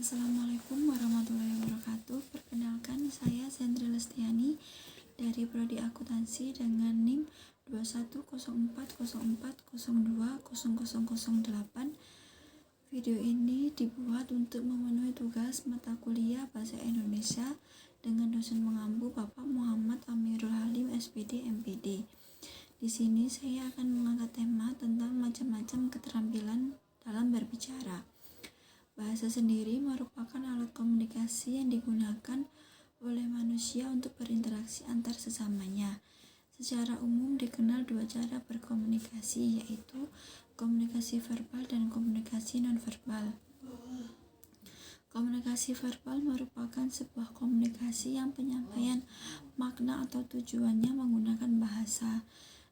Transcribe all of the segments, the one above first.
Assalamualaikum warahmatullahi wabarakatuh. Perkenalkan, saya Sandra Lestiani dari Prodi Akuntansi dengan NIM 210404020008. Video ini dibuat untuk memenuhi tugas mata kuliah Bahasa Indonesia dengan dosen mengampu Bapak Muhammad Amirul Halim SPD MPD. Di sini saya akan mengangkat tema tentang macam-macam keterampilan dalam berbicara. Bahasa sendiri merupakan alat komunikasi yang digunakan oleh manusia untuk berinteraksi antar sesamanya. Secara umum dikenal dua cara berkomunikasi, yaitu komunikasi verbal dan komunikasi nonverbal. Komunikasi verbal merupakan sebuah komunikasi yang penyampaian makna atau tujuannya menggunakan bahasa.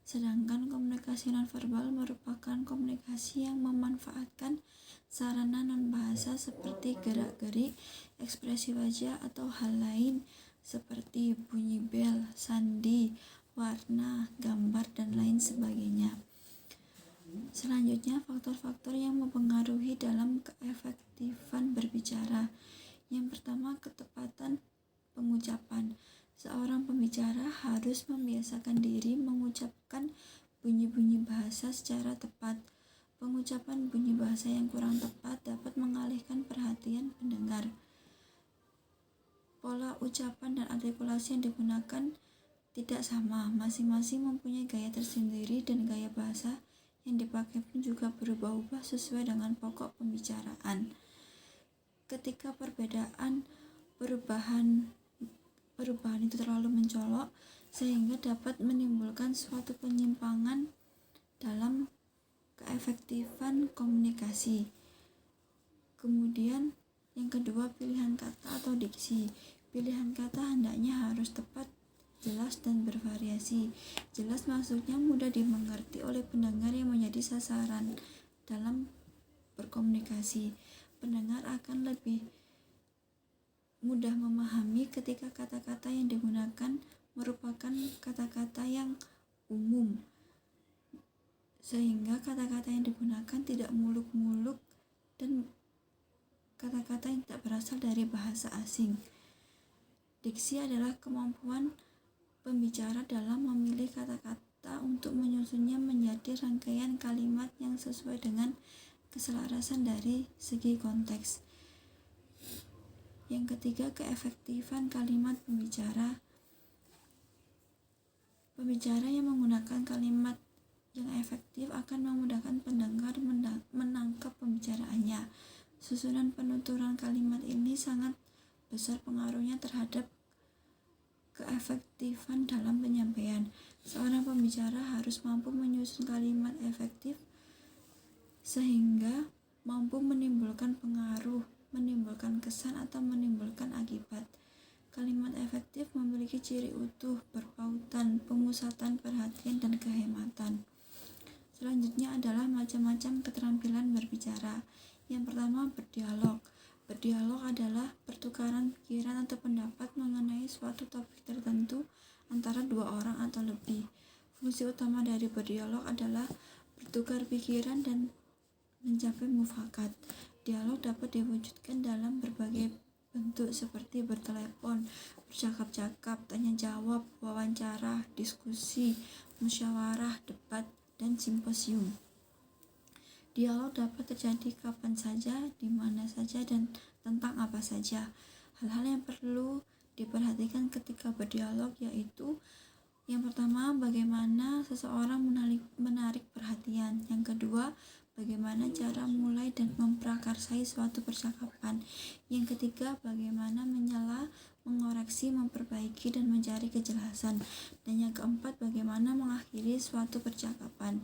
Sedangkan komunikasi nonverbal merupakan komunikasi yang memanfaatkan sarana non-bahasa seperti gerak-gerik, ekspresi wajah, atau hal lain seperti bunyi bel, sandi, warna, gambar, dan lain sebagainya. Selanjutnya, faktor-faktor yang mempengaruhi dalam keefektifan berbicara. Yang pertama, ketepatan pengucapan. Seorang pembicara harus membiasakan diri mengucapkan bunyi-bunyi bahasa secara tepat. Pengucapan bunyi bahasa yang kurang tepat dapat mengalihkan perhatian pendengar. Pola ucapan dan artikulasi yang digunakan tidak sama, masing-masing mempunyai gaya tersendiri dan gaya bahasa yang dipakai pun juga berubah-ubah sesuai dengan pokok pembicaraan. Ketika perubahan itu terlalu mencolok sehingga dapat menimbulkan suatu penyimpangan dalam keefektifan komunikasi. Kemudian yang kedua, pilihan kata atau diksi. Pilihan kata hendaknya harus tepat, jelas, dan bervariasi. Jelas maksudnya mudah dimengerti oleh pendengar yang menjadi sasaran dalam berkomunikasi. Pendengar akan lebih mudah memahami ketika kata-kata yang digunakan merupakan kata-kata yang umum, sehingga kata-kata yang digunakan tidak muluk-muluk dan kata-kata yang tidak berasal dari bahasa asing. Diksi adalah kemampuan pembicara dalam memilih kata-kata untuk menyusunnya menjadi rangkaian kalimat yang sesuai dengan keselarasan dari segi konteks. Yang ketiga, keefektifan kalimat pembicara. Pembicara yang menggunakan kalimat yang efektif akan memudahkan pendengar menangkap pembicaraannya. Susunan penuturan kalimat ini sangat besar pengaruhnya terhadap keefektifan dalam penyampaian. Seorang pembicara harus mampu menyusun kalimat efektif sehingga mampu menimbulkan pengaruh, menimbulkan kesan, atau menimbulkan akibat. Kalimat efektif memiliki ciri utuh, berpautan, pemusatan perhatian, dan kehematan. Selanjutnya adalah macam-macam keterampilan berbicara. Yang pertama, berdialog. Berdialog adalah pertukaran pikiran atau pendapat mengenai suatu topik tertentu antara dua orang atau lebih. Fungsi utama dari berdialog adalah bertukar pikiran dan mencapai mufakat. Dialog dapat diwujudkan dalam berbagai bentuk seperti bertelepon, bercakap-cakap, tanya jawab, wawancara, diskusi, musyawarah, debat, dan simposium. Dialog dapat terjadi kapan saja, di mana saja, dan tentang apa saja. Hal-hal yang perlu diperhatikan ketika berdialog yaitu yang pertama, bagaimana seseorang menarik perhatian. Yang kedua, bagaimana cara mulai dan memprakarsai suatu percakapan. Yang ketiga, bagaimana menyela, mengoreksi, memperbaiki, dan mencari kejelasan. Dan yang keempat, bagaimana mengakhiri suatu percakapan.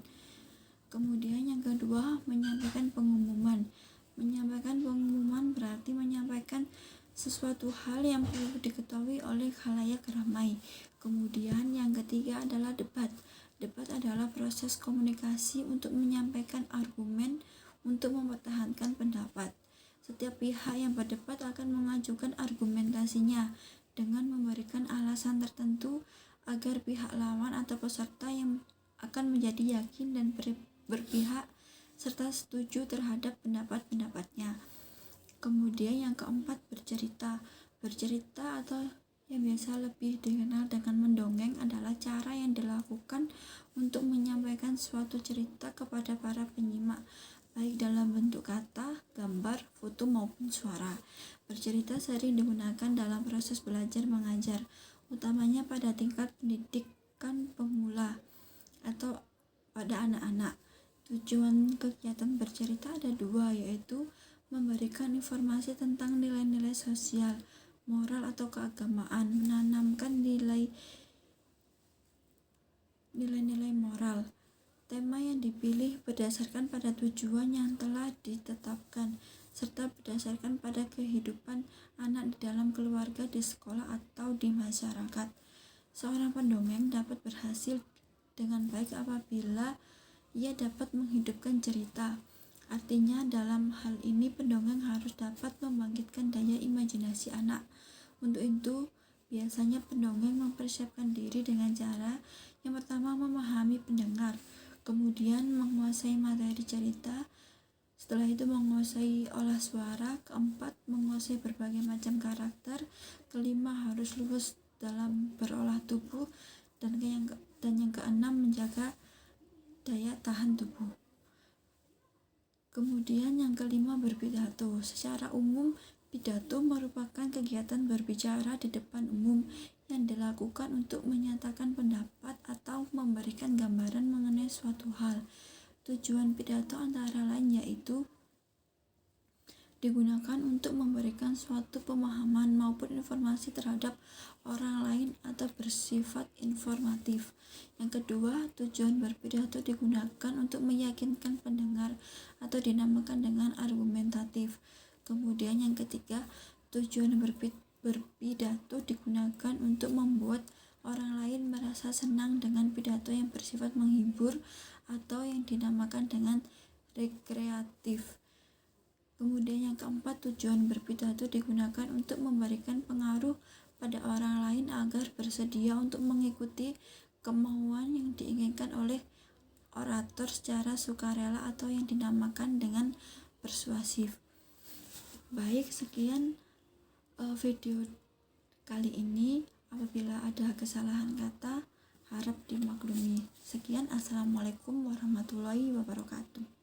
Kemudian yang kedua, menyampaikan pengumuman. Menyampaikan pengumuman berarti menyampaikan sesuatu hal yang perlu diketahui oleh khalayak ramai. Kemudian yang ketiga adalah debat. Debat adalah proses komunikasi untuk menyampaikan argumen untuk mempertahankan pendapat. Setiap pihak yang berdebat akan mengajukan argumentasinya dengan memberikan alasan tertentu agar pihak lawan atau peserta yang akan menjadi yakin dan berpihak serta setuju terhadap pendapat-pendapatnya. Kemudian yang keempat, bercerita. Bercerita atau yang biasa lebih dikenal dengan mendongeng adalah cara yang dilakukan untuk menyampaikan suatu cerita kepada para penyimak, baik dalam bentuk kata, gambar, foto maupun suara. Bercerita sering digunakan dalam proses belajar mengajar, utamanya pada tingkat pendidikan pemula atau pada anak-anak. Tujuan kegiatan bercerita ada dua, yaitu memberikan informasi tentang nilai-nilai sosial, moral atau keagamaan, menanamkan nilai-nilai moral. Tema yang dipilih berdasarkan pada tujuan yang telah ditetapkan, serta berdasarkan pada kehidupan anak di dalam keluarga, di sekolah, atau di masyarakat. Seorang pendongeng dapat berhasil dengan baik apabila ia dapat menghidupkan cerita. Artinya dalam hal ini pendongeng harus dapat membangkitkan daya imajinasi anak. Untuk itu, biasanya pendongeng mempersiapkan diri dengan cara yang pertama memahami pendengar, kemudian menguasai materi cerita, setelah itu menguasai olah suara, keempat menguasai berbagai macam karakter, kelima harus lurus dalam berolah tubuh, dan yang keenam menjaga daya tahan tubuh. Kemudian yang kelima, berpidato. Secara umum, pidato merupakan kegiatan berbicara di depan umum yang dilakukan untuk menyatakan pendapat atau memberikan gambaran mengenai suatu hal. Tujuan pidato antara lain yaitu digunakan untuk memberikan suatu pemahaman maupun informasi terhadap orang lain atau bersifat informatif. Yang kedua, tujuan berpidato digunakan untuk meyakinkan pendengar atau dinamakan dengan argumentatif. Kemudian yang ketiga, tujuan berpidato digunakan untuk membuat orang lain merasa senang dengan pidato yang bersifat menghibur atau yang dinamakan dengan rekreatif. Kemudian yang keempat, tujuan berpidato digunakan untuk memberikan pengaruh pada orang lain agar bersedia untuk mengikuti kemauan yang diinginkan oleh orator secara sukarela atau yang dinamakan dengan persuasif. Baik, sekian video kali ini. Apabila ada kesalahan kata, harap dimaklumi. Sekian, assalamualaikum warahmatullahi wabarakatuh.